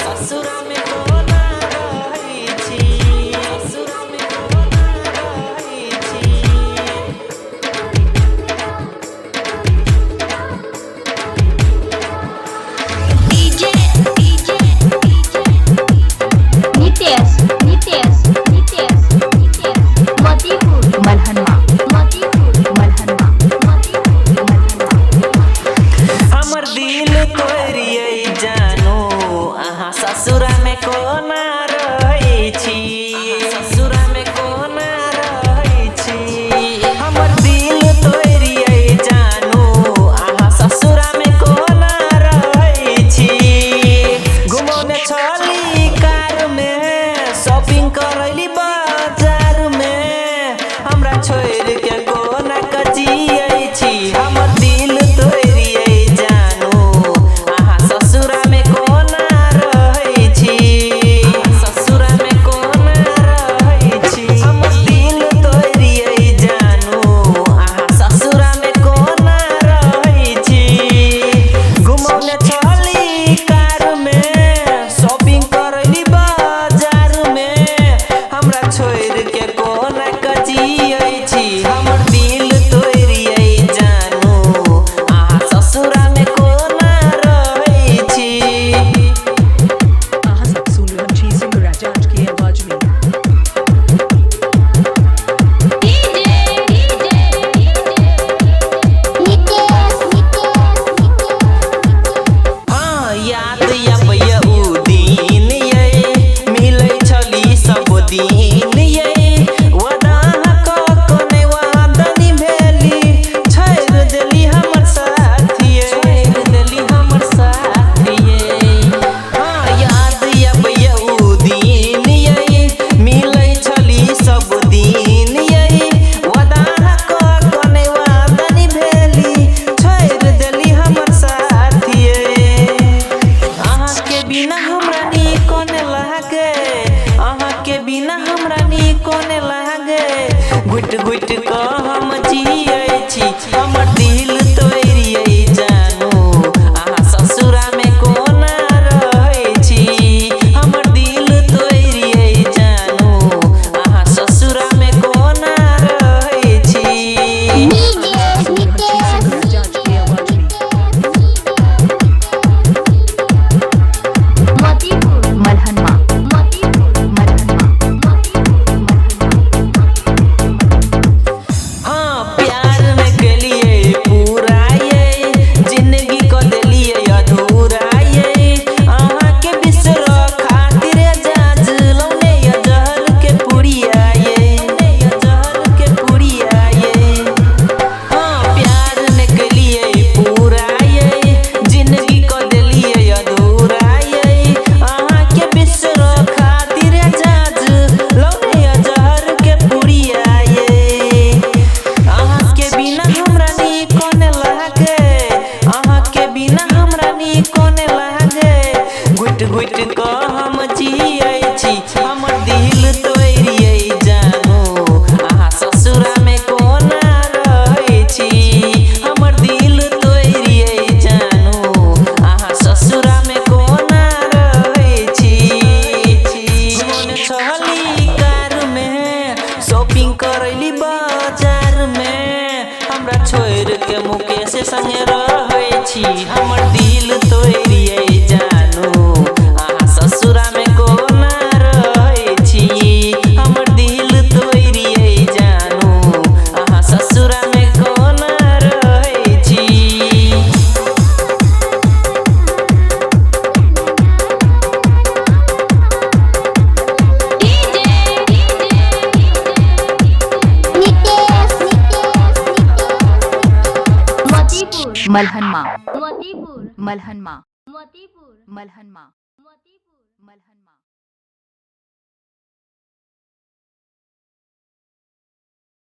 ससुरा में कोना रही छी, ससुरा में कोना रही छी। डीजे नितेश नितेश नितेश नितेश मोतीपुर मलहनमा मोतीपुर मलहनमा मोतीपुर मलहनमा। हमर दिल तोरिए जानो अहाँ ससुरा में कोना रही छी, ससुरा में कोना रही छी। हमर दिल तोरिए जानो अहाँ ससुरा में कोना रही छी। घुमौने छली कार में, शॉपिंग करैली बाजार में, हमरा छोड़ के कोना कजिए छी। हमर दिल तोरिए जानो अहाँ ससुरा में कोना रही छी, ससुरा में कोना रही छी। हमर दिल तोरिए जानो अहाँ ससुरा में कोना रही छी। घुमौने छली कार में, शॉपिंग करैली बाजार में, हमरा छोड़ के कोना कजिए छी। हमर दिल तोरिए जानो अहाँ ससुरा में कोना रही छी। हाँ याद आबैया उ दिन ये, मिलै छली सब दिन ये। वादा क नै वादा निभेली, छोड़ देली हमर साथिये, छोड़ देली हमर साथिये। हाँ याद आबैया उ दिन ये, मिलै छली सब दिन ये। वादा क नै वादा निभेली, छोड़ देली हमर साथिये। अहाँ के बिना हमरा नीक नै लागे, अहाँ के बिना हमरा नीक नै लागे। घुट घुट क हम जियै छी, हमर दिल तोरिए जानो अहाँ ससुरा में कोना रही छी। हमर दिल तोरिए जानो अहाँ ससुरा में कोना रही छी। मोतीपुर मलहनमा मोतीपुर मलहनमा मोतीपुर मलहनमा। हाँ प्यार में गेलिए पूरा ये, जिंदगी को देलिए अधूरा ये। अहाँ के बिसर खातिर जाज लौने जहर के पुड़िया ये, जहर के पुड़िया ये। हाँ प्यार में गेलिए पूरा ये, जिंदगी को देलिए अधूरा ये। अहाँ के बिसर खातिर जाज लौने जहर के पुड़िया ये। अहाँ के बिना हमरा नीक नै लागे, अहाँ के बिना हमरा नीक नै लागे। घुट घुट क हम जियै छी, हमर दिल तोरिए जानो अहाँ ससुरा में कोना रही छी। हमर दिल तोरिए जानो अहाँ ससुरा में कोना रही छी। घुमौने छली कार में, शॉपिंग करैली बाजार में, हमरा छोड़ के मुकेश संगे रही छी। हमर दिल तोरिए जानो अहाँ ससुरा में कोना रही छी। हमर दिल तोरिए जानो अहाँ ससुरा में कोना रही छी। मोतीपुर मलहनमा मोतीपुर मलहनमा मोतीपुर मलहनमा।